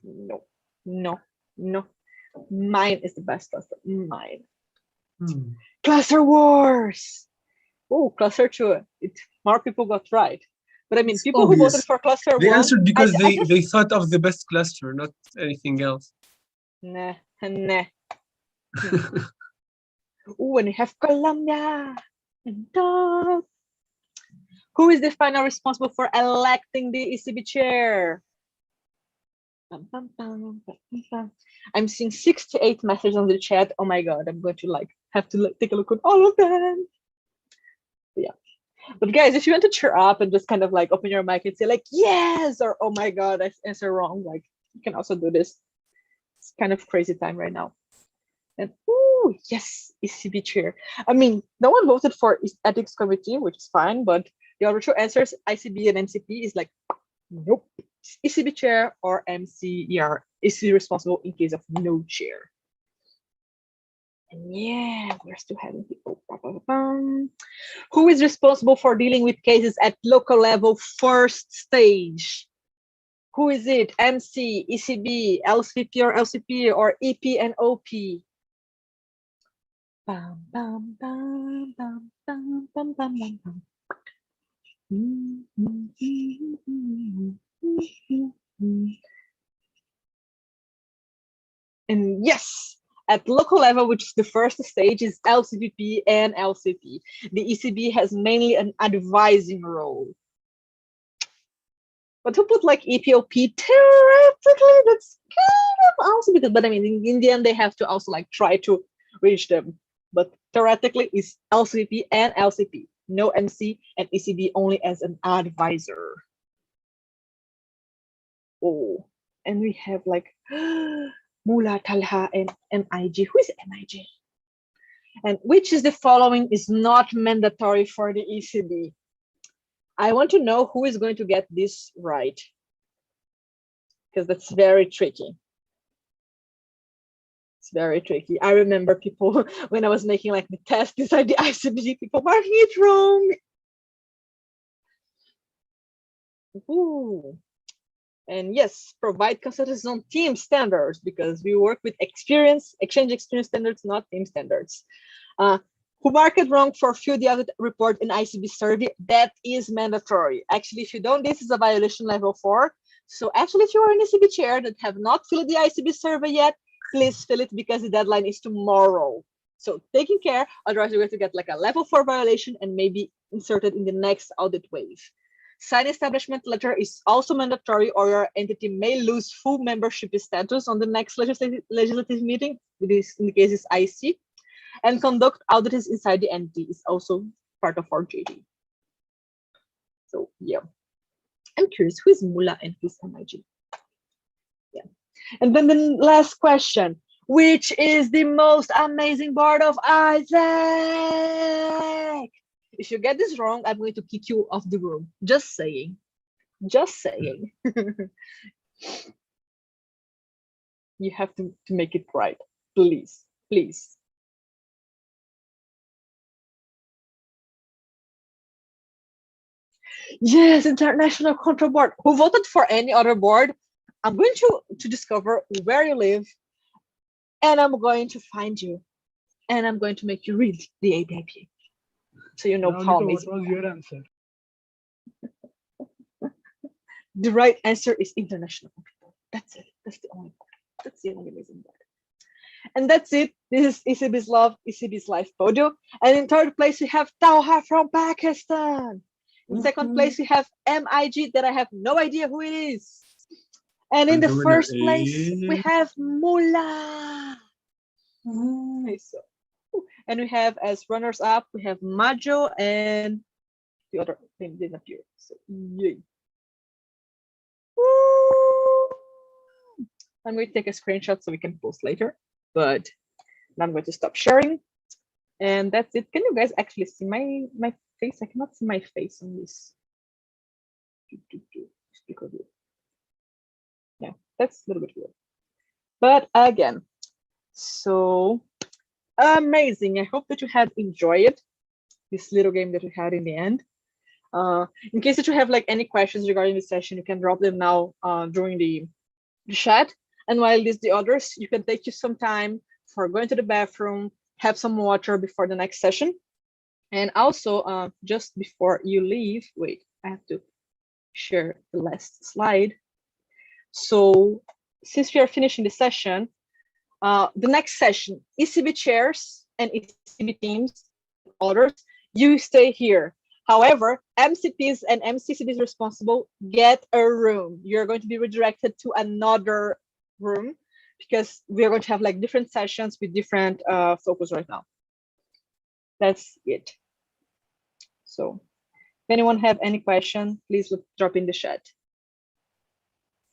No, no, no. Mine is the best cluster. Mine. Cluster wars. Oh, cluster 2. More people got right. But I mean, It's people who obvious. voted for cluster They 1. answered because I they thought of the best cluster, not anything else. Nah. Ooh, and we have Colombia. Who is the final responsible for electing the ECB chair? I'm seeing 68 messages on the chat. Oh my god, I'm going to have to take a look at all of them. Yeah. But guys, if you want to cheer up and just kind of open your mic and say yes, or oh my god, I answered wrong, you can also do this. It's kind of crazy time right now. And ooh, yes, ECB chair. I mean, no one voted for ethics committee, which is fine, but the other two answers, ICB and MCP, is nope. ECB chair or MCER is responsible in case of no chair. And yeah, we're still having people. Who is responsible for dealing with cases at local level first stage? Who is it? MC, ECB, LCP or LCP, or EP and OP? Bam, bam, bam, bam, bam, bam, bam, bam, bam. And yes, at local level, which is the first stage, is LCPP and LCP. The ECB has mainly an advising role. But who put EPOP? Theoretically, that's kind of also because, but I mean, in the end, they have to also try to reach them. But theoretically, it's LCP and LCP. No MC and ECB only as an advisor. Oh, and we have Mula, Talha, and MIG. Who is MIG? And which is the following is not mandatory for the ECB? I want to know who is going to get this right, because that's very tricky. It's very tricky. I remember people when I was making the test inside the ICBG, people marking it wrong. Ooh. And yes, provide consultants on team standards, because we work with exchange experience standards, not team standards. Who marked it wrong for fill the audit report in ICB survey? That is mandatory. Actually, if you don't, this is a violation level 4. So actually, if you are an ECB chair that have not filled the ICB survey yet, please fill it, because the deadline is tomorrow. So taking care, otherwise you're going to get a level 4 violation and maybe inserted in the next audit wave. Sign establishment letter is also mandatory, or your entity may lose full membership status on the next legislative meeting, which in the case is IC. And conduct audits inside the entity is also part of our JD. So yeah, I'm curious, who is Mula and who is MIG? Yeah. And then the last question, which is the most amazing part of Isaac? If you get this wrong, I'm going to kick you off the room. Just saying. Just saying. You have to make it right. Please, please. Yes, International Control Board. Who voted for any other board? I'm going to discover where you live, and I'm going to find you, and I'm going to make you read the APIP, so you know how amazing. What was your answer? The right answer is International Control Board. That's it. That's the only board. That's the only amazing board. And that's it. This is ECB's Love, ECB's Life Podium. And in third place, we have Talha from Pakistan. In second place, we have MIG, that I have no idea who it is. And in the first place, we have Mula. So, and we have as runners up, we have Majo, and the other name didn't appear. So yay. Woo! I'm going to take a screenshot so we can post later, but I'm going to stop sharing. And that's it. Can you guys actually see my face? I cannot see my face on this. Yeah, that's a little bit weird. But again, so amazing. I hope that you had enjoyed this little game that we had in the end. In case that you have like any questions regarding the session, you can drop them now during the chat. And while the others, you can take you some time for going to the bathroom, have some water before the next session. And also, just before you leave, wait, I have to share the last slide. So since we are finishing the session, the next session, ECB chairs and ECB teams, others, you stay here. However, MCPs and MCCBs responsible get a room. You're going to be redirected to another room because we are going to have like different sessions with different focus right now. That's it. So if anyone have any question, please drop in the chat.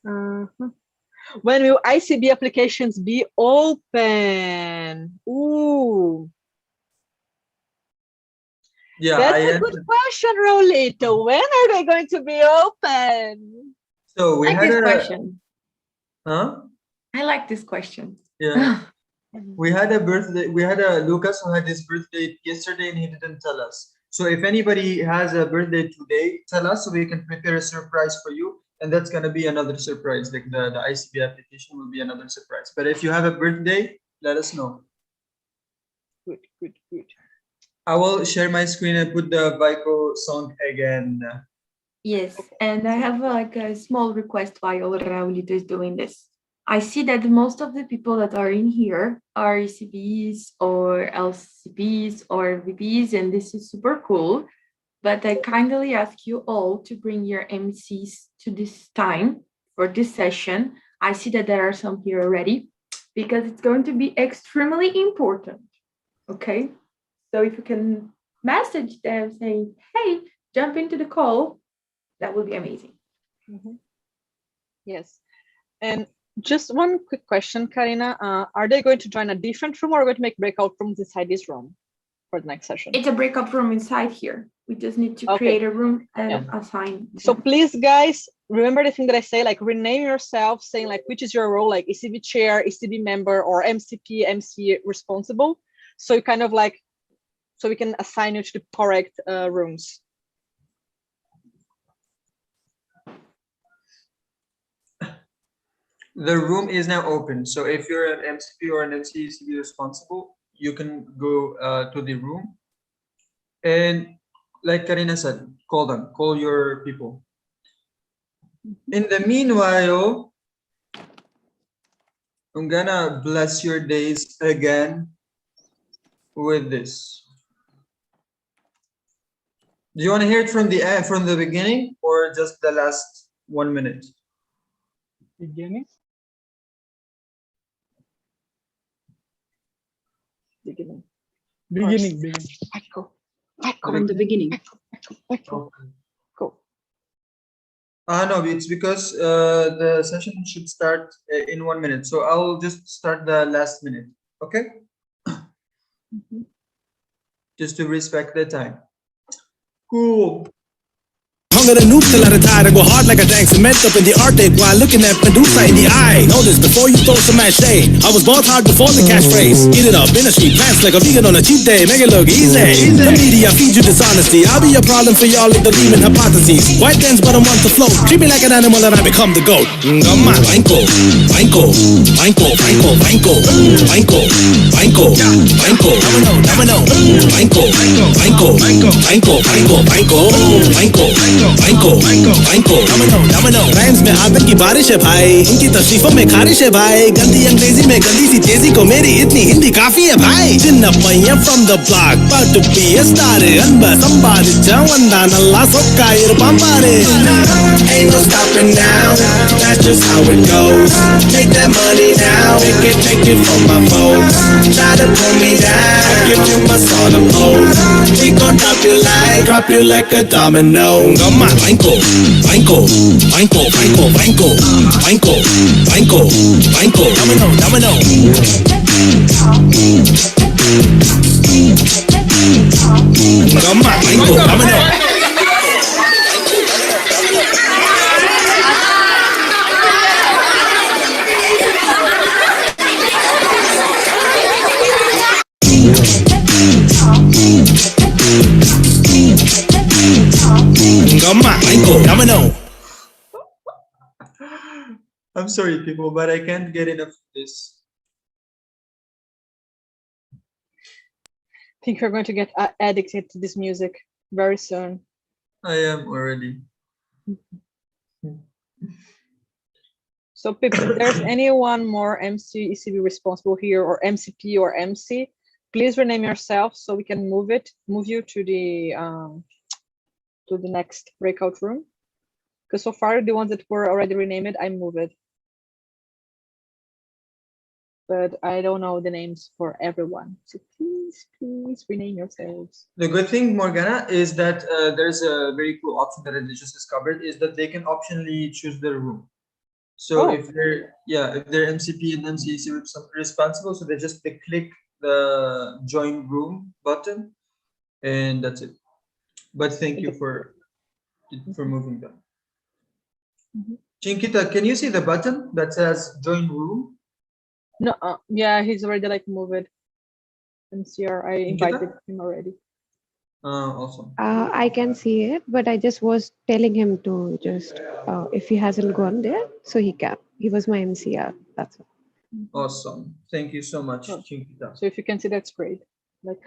When will ICB applications be open? Ooh. Yeah, that's a good question, Rolito. When are they going to be open? So we I like had this a question. huh? I like this question. Yeah. We had a birthday. We had a Lucas who had his birthday yesterday and he didn't tell us. So if anybody has a birthday today, tell us so we can prepare a surprise for you. And that's gonna be another surprise. Like the ICB application will be another surprise. But if you have a birthday, let us know. Good, good, good. I will share my screen and put the VICO song again. Yes, and I have like a small request while Raulito is doing this. I see that most of the people that are in here are ECBs or LCBs or VBs, and this is super cool. But I kindly ask you all to bring your MCs to this time for this session. I see that there are some here already because it's going to be extremely important. Okay, so if you can message them saying, hey, jump into the call, that would be amazing. Yes. And just one quick question, Karina. Are they going to join a different room or are we going to make breakout rooms inside this room for the next session? It's a breakout room inside here. We just need to create a room and assign. So please, guys, remember the thing that I say, like rename yourself, saying like which is your role, like ECB chair, ECB member, or MCP, MC responsible. So you kind of like, so we can assign you to the correct rooms. The room is now open. So if you're an MCP or an MCECB responsible, you can go to the room. And like Karina said, call them, call your people. In the meanwhile, I'm gonna bless your days again with this. Do you want to hear it from the beginning or just the last 1 minute? Beginning. Beginning. From the beginning. Cool. No, it's because the session should start in 1 minute. So I'll just start the last minute. Okay? Just to respect the time. Cool. Hunger the nuke till I retire and go hard like a tank cement up in the Arctic while looking at Medusa in the eye. Notice before you throw some mash shade, I was bought hard before the catchphrase. Eat it up in a street pants like a vegan on a cheap day. Make it look easy. The media feed you dishonesty. I'll be a problem for y'all with the demon hypotheses. White dance but I'm one to float. Treat me like an animal and I become the goat. Come on, Vanko, Vanko, Vanko, Vanko, Vanko, Vanko, Vanko, Vanko, Domino, Vanko, Vanko, Vanko, Vanko, Vanko, Vanko, Vanko, Vanko, Domino, Rhymes में आतंक की बारिश है भाई, इनकी तशरीफों में खारिश है भाई, गंदी अंग्रेजी में गंदी सी तेजी को मेरी इतनी हिंदी काफी है भाई. चिन्ह पय्या from the block, about to be a star, अनबा संबादिचा वंदा नल्ला सोक्का इरपांबारे. Ain't no stopping now, that's just how it goes. Take that money now, take it from my folks. Try to pull me down, I give you my sort of pose. We gon' drop you like a domino. Come on, Vanko, Vanko, Vanko, Vanko, Vanko, Vanko, Vanko, Vanko, Domino. Come on, Vanko, Domino. Come on, VICO, domino. I'm sorry, people, but I can't get enough of this. I think you're going to get addicted to this music very soon. I am already. So Pips, if there's anyone more MC ECB responsible here, or MCP or MC, please rename yourself so we can move you to the next breakout room. Because so far the ones that were already renamed, I moved it. But I don't know the names for everyone. So please rename yourselves. The good thing, Morgana, is that there's a very cool option that I just discovered, is that they can optionally choose their room. So if they're MCP and MCEC responsible, so they click the join room button, and that's it. But thank you for moving them. Chinkita, can you see the button that says join room? No, yeah, he's already like moved. MCR, I invited him already. Awesome. I can see it, but I just was telling him to just, if he hasn't gone there, so he can. He was my MCR, that's all. Awesome. Thank you so much, Chinkita. So if you can see, that's great. Like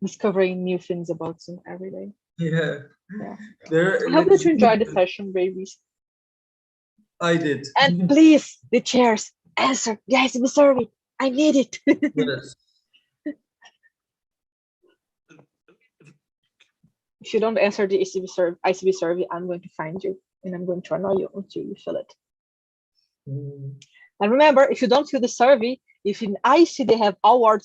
discovering new things about Zoom every day. Yeah. I hope that you enjoyed the session, babies. I did. And please, the chairs, answer the ICB survey. I need it. Yes. If you don't answer the ICB survey, I'm going to find you and I'm going to annoy you until you fill it. And remember, if you don't fill the survey, if in IC they have awards